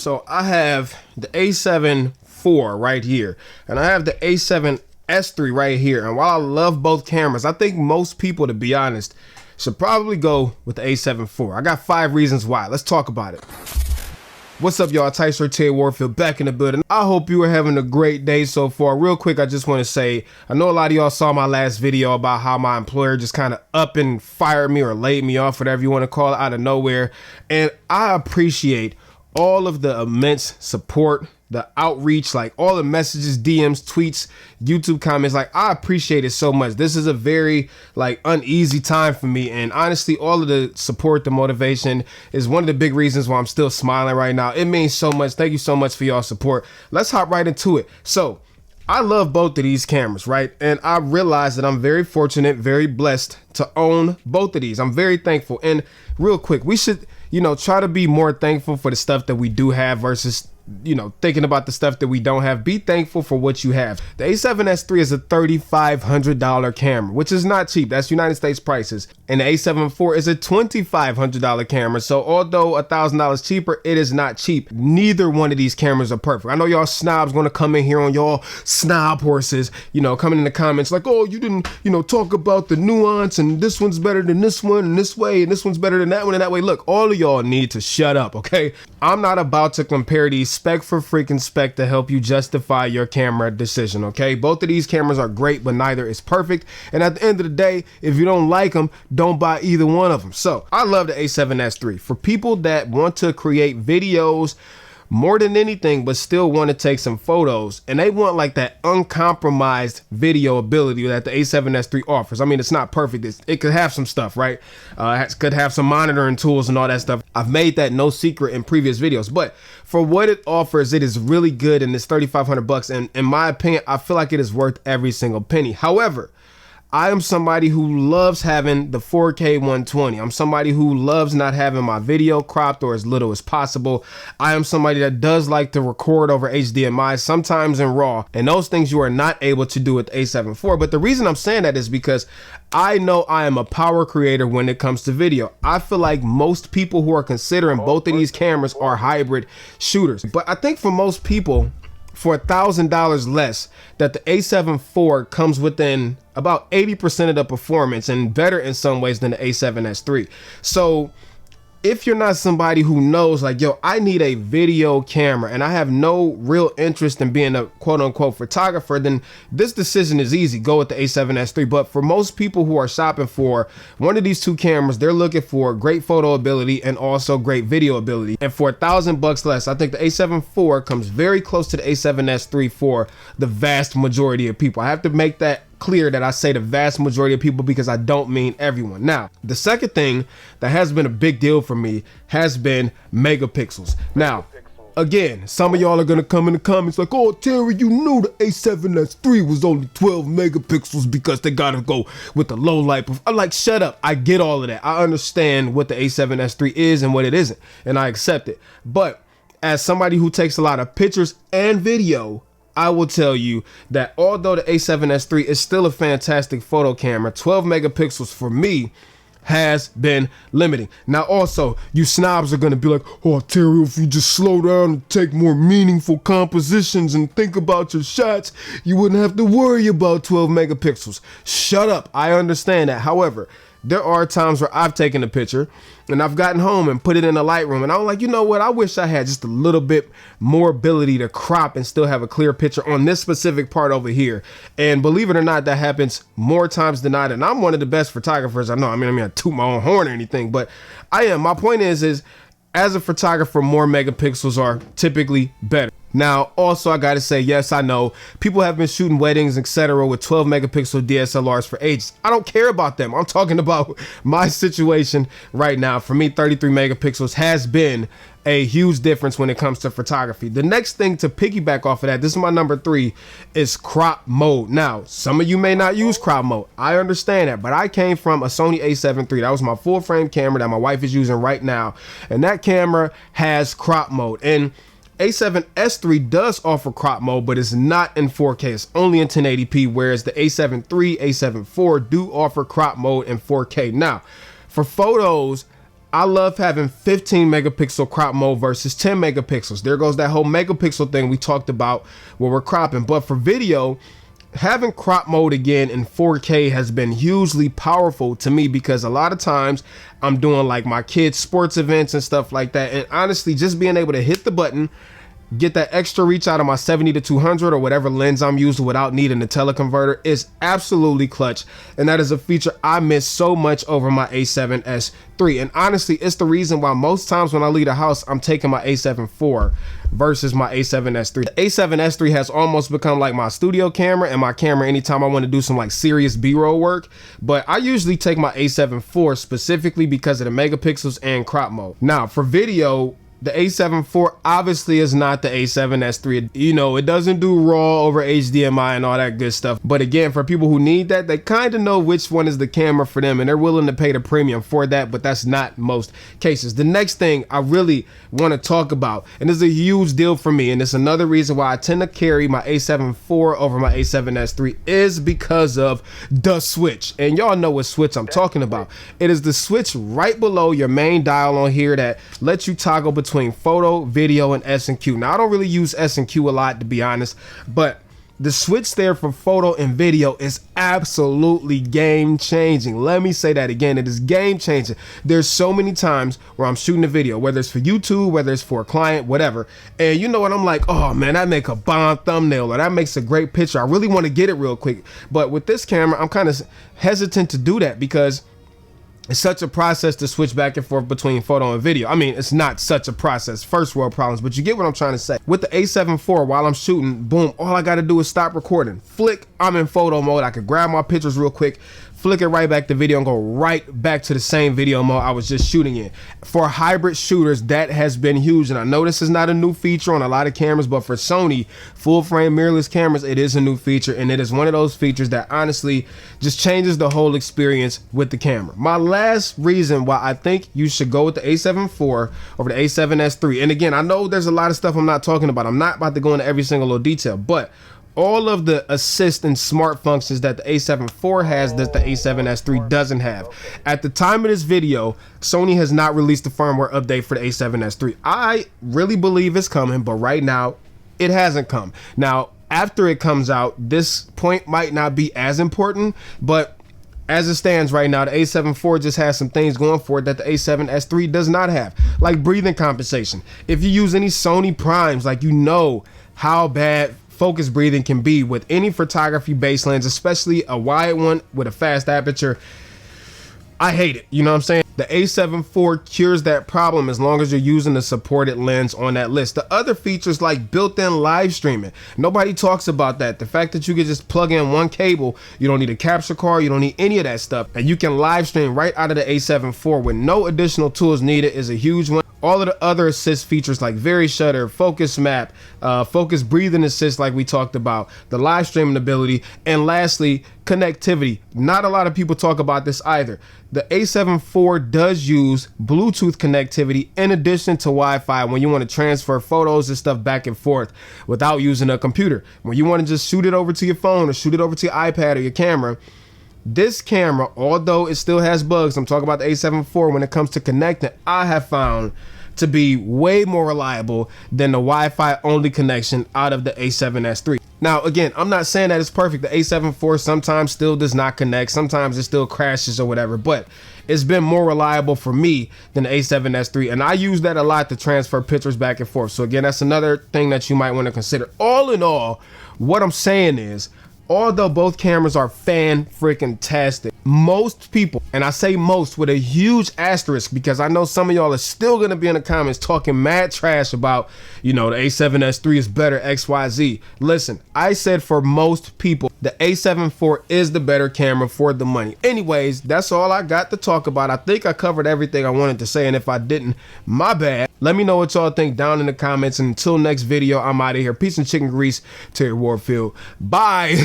So I have the A7 IV right here, and I have the A7S III right here. And while I love both cameras, I think most people, to be honest, should probably go with the A7 IV. I got 5 reasons why. Let's talk about it. What's up, y'all? Tyson Warfield back in the building. I hope you are having a great day so far. Real quick, I just want to say, I know a lot of y'all saw my last video about how my employer just kind of up and fired me or laid me off, whatever you want to call it, out of nowhere. And I appreciate all of the immense support, the outreach, like all the messages, DMs, tweets, YouTube comments. Like, I appreciate it so much. This is a very uneasy time for me, and honestly, all of the support, the motivation is one of the big reasons why I'm still smiling right now. It means so much. Thank you so much for y'all support. Let's hop right into it. So I love both of these cameras, right? And I realize that I'm very fortunate, very blessed to own both of these. I'm very thankful. And real quick, we should, try to be more thankful for the stuff that we do have versus thinking about the stuff that we don't have. Be thankful for what you have. The A7S III is a $3,500 camera, which is not cheap. That's United States prices. And the A7 IV is a $2,500 camera. So although $1,000 cheaper, it is not cheap. Neither one of these cameras are perfect. I know y'all snobs gonna come in here on y'all snob horses, coming in the comments like, oh, you didn't, talk about the nuance, and this one's better than this one in this way, and this one's better than that one in that way. Look, all of y'all need to shut up, okay? I'm not about to compare these spec for freaking spec to help you justify your camera decision, okay? Both of these cameras are great, but neither is perfect. And at the end of the day, if you don't like them, don't buy either one of them. So I love the A7S III. For people that want to create videos more than anything, but still want to take some photos, and they want like that uncompromised video ability that the A7S III offers. I mean, it's not perfect. It could have some stuff, right? It could have some monitoring tools and all that stuff. I've made that no secret in previous videos, but for what it offers, it is really good, and it's $3,500. And in my opinion, I feel like it is worth every single penny. However, I am somebody who loves having the 4K 120. I'm somebody who loves not having my video cropped or as little as possible. I am somebody that does like to record over HDMI, sometimes in RAW, and those things you are not able to do with the A7 IV. But the reason I'm saying that is because I know I am a power creator when it comes to video. I feel like most people who are considering both of these cameras are hybrid shooters. But I think for most people, for $1,000 less, that the A7 IV comes within about 80% of the performance and better in some ways than the A7S III. So if you're not somebody who knows like, yo, I need a video camera and I have no real interest in being a quote unquote photographer, then this decision is easy. Go with the A7S III. But for most people who are shopping for one of these two cameras, they're looking for great photo ability and also great video ability. And for $1,000 less, I think the A7 IV comes very close to the A7S III for the vast majority of people. I have to make that clear that I say the vast majority of people because I don't mean everyone. Now, the second thing that has been a big deal for me has been megapixels. Now, again, some of y'all are gonna come in the comments like, oh, Terry, you knew the A7S III was only 12 megapixels because they gotta go with the low light. I'm like, shut up. I get all of that. I understand what the A7S III is and what it isn't, and I accept it. But as somebody who takes a lot of pictures and video, I will tell you that although the A7S III is still a fantastic photo camera, 12 megapixels for me has been limiting. Now also, you snobs are gonna be like, oh, Terry, if you just slow down and take more meaningful compositions and think about your shots, you wouldn't have to worry about 12 megapixels. Shut up, I understand that. However, there are times where I've taken a picture and I've gotten home and put it in the Lightroom and I'm like, you know what? I wish I had just a little bit more ability to crop and still have a clear picture on this specific part over here. And believe it or not, that happens more times than not. And I'm one of the best photographers I know. I mean, I toot my own horn or anything, but I am. My point is as a photographer, more megapixels are typically better. Now, also, I gotta say, yes, I know people have been shooting weddings, etc. with 12 megapixel DSLRs for ages. I don't care about them. I'm talking about my situation right now. For me, 33 megapixels has been a huge difference when it comes to photography. The next thing to piggyback off of that, this is my number 3, is crop mode. Now, some of you may not use crop mode. I understand that, but I came from a Sony A7 III. That was my full frame camera that my wife is using right now. And that camera has crop mode. And A7S III does offer crop mode, but it's not in 4K. It's only in 1080p, whereas the A7 III, A7 IV do offer crop mode in 4K. Now, for photos, I love having 15 megapixel crop mode versus 10 megapixels. There goes that whole megapixel thing we talked about where we're cropping. But for video, having crop mode again in 4K has been hugely powerful to me, because a lot of times I'm doing like my kids' sports events and stuff like that. And honestly, just being able to hit the button, get that extra reach out of my 70-200 or whatever lens I'm using without needing a teleconverter is absolutely clutch. And that is a feature I miss so much over my A7S III. And honestly, it's the reason why most times when I leave the house, I'm taking my A7 IV versus my A7S III. The A7S III has almost become like my studio camera and my camera anytime I want to do some like serious B-roll work. But I usually take my A7 IV specifically because of the megapixels and crop mode. Now for video, the A7 IV obviously is not the A7S III. You know, it doesn't do RAW over HDMI and all that good stuff. But again, for people who need that, they kind of know which one is the camera for them, and they're willing to pay the premium for that, but that's not most cases. The next thing I really want to talk about, and this is a huge deal for me, and it's another reason why I tend to carry my A7 IV over my A7S III, is because of the switch. And y'all know what switch I'm talking about. It is the switch right below your main dial on here that lets you toggle between photo, video, and S&Q. Now, I don't really use S&Q a lot, to be honest, but the switch there for photo and video is absolutely game changing. Let me say that again. It is game changing. There's so many times where I'm shooting a video, whether it's for YouTube, whether it's for a client, whatever. And you know what? I'm like, oh man, that make a bomb thumbnail, or that makes a great picture. I really want to get it real quick. But with this camera, I'm kind of hesitant to do that because it's such a process to switch back and forth between photo and video. I mean, it's not such a process, first world problems, but you get what I'm trying to say. With the A7 IV, while I'm shooting, boom, all I gotta do is stop recording. Flick, I'm in photo mode. I could grab my pictures real quick, flick it right back to video, and go right back to the same video mode I was just shooting in. For hybrid shooters, that has been huge. And I know this is not a new feature on a lot of cameras, but for Sony full frame mirrorless cameras, it is a new feature. And it is one of those features that honestly just changes the whole experience with the camera. My last reason why I think you should go with the A7 IV over the A7S III. And again, I know there's a lot of stuff I'm not talking about. I'm not about to go into every single little detail, but all of the assist and smart functions that the A7 IV has that the A7S III doesn't have. At the time of this video, Sony has not released a firmware update for the A7S III. I really believe it's coming, but right now it hasn't come. Now, after it comes out, this point might not be as important, but as it stands right now, the A7 IV just has some things going for it that the A7S III does not have, like breathing compensation. If you use any Sony primes, like, you know how bad focus breathing can be with any photography base lens, especially a wide one with a fast aperture. I hate it, you know what I'm saying? The A7 IV cures that problem as long as you're using the supported lens on that list. The other features like built-in live streaming, nobody talks about that. The fact that you can just plug in one cable, you don't need a capture card, you don't need any of that stuff, and you can live stream right out of the A7 IV with no additional tools needed is a huge one. All of the other assist features like Very Shutter, Focus Map, Focus Breathing Assist like we talked about, the live streaming ability, and lastly, connectivity. Not a lot of people talk about this either. The A7 IV does use Bluetooth connectivity in addition to Wi-Fi when you want to transfer photos and stuff back and forth without using a computer. When you want to just shoot it over to your phone or shoot it over to your iPad or your camera, this camera, although it still has bugs, I'm talking about the A7 IV, when it comes to connecting, I have found to be way more reliable than the Wi-Fi only connection out of the A7S III. Now, again, I'm not saying that it's perfect. The A7 IV sometimes still does not connect. Sometimes it still crashes or whatever, but it's been more reliable for me than the A7S III. And I use that a lot to transfer pictures back and forth. So again, that's another thing that you might want to consider. All in all, what I'm saying is, although both cameras are fan-freaking-tastic, most people, and I say most with a huge asterisk because I know some of y'all are still going to be in the comments talking mad trash about, you know, the A7S III is better, XYZ. Listen, I said for most people, the A7 IV is the better camera for the money. Anyways, that's all I got to talk about. I think I covered everything I wanted to say, and if I didn't, my bad. Let me know what y'all think down in the comments, and until next video, I'm out of here. Peace and chicken grease, Terry Warfield. Bye.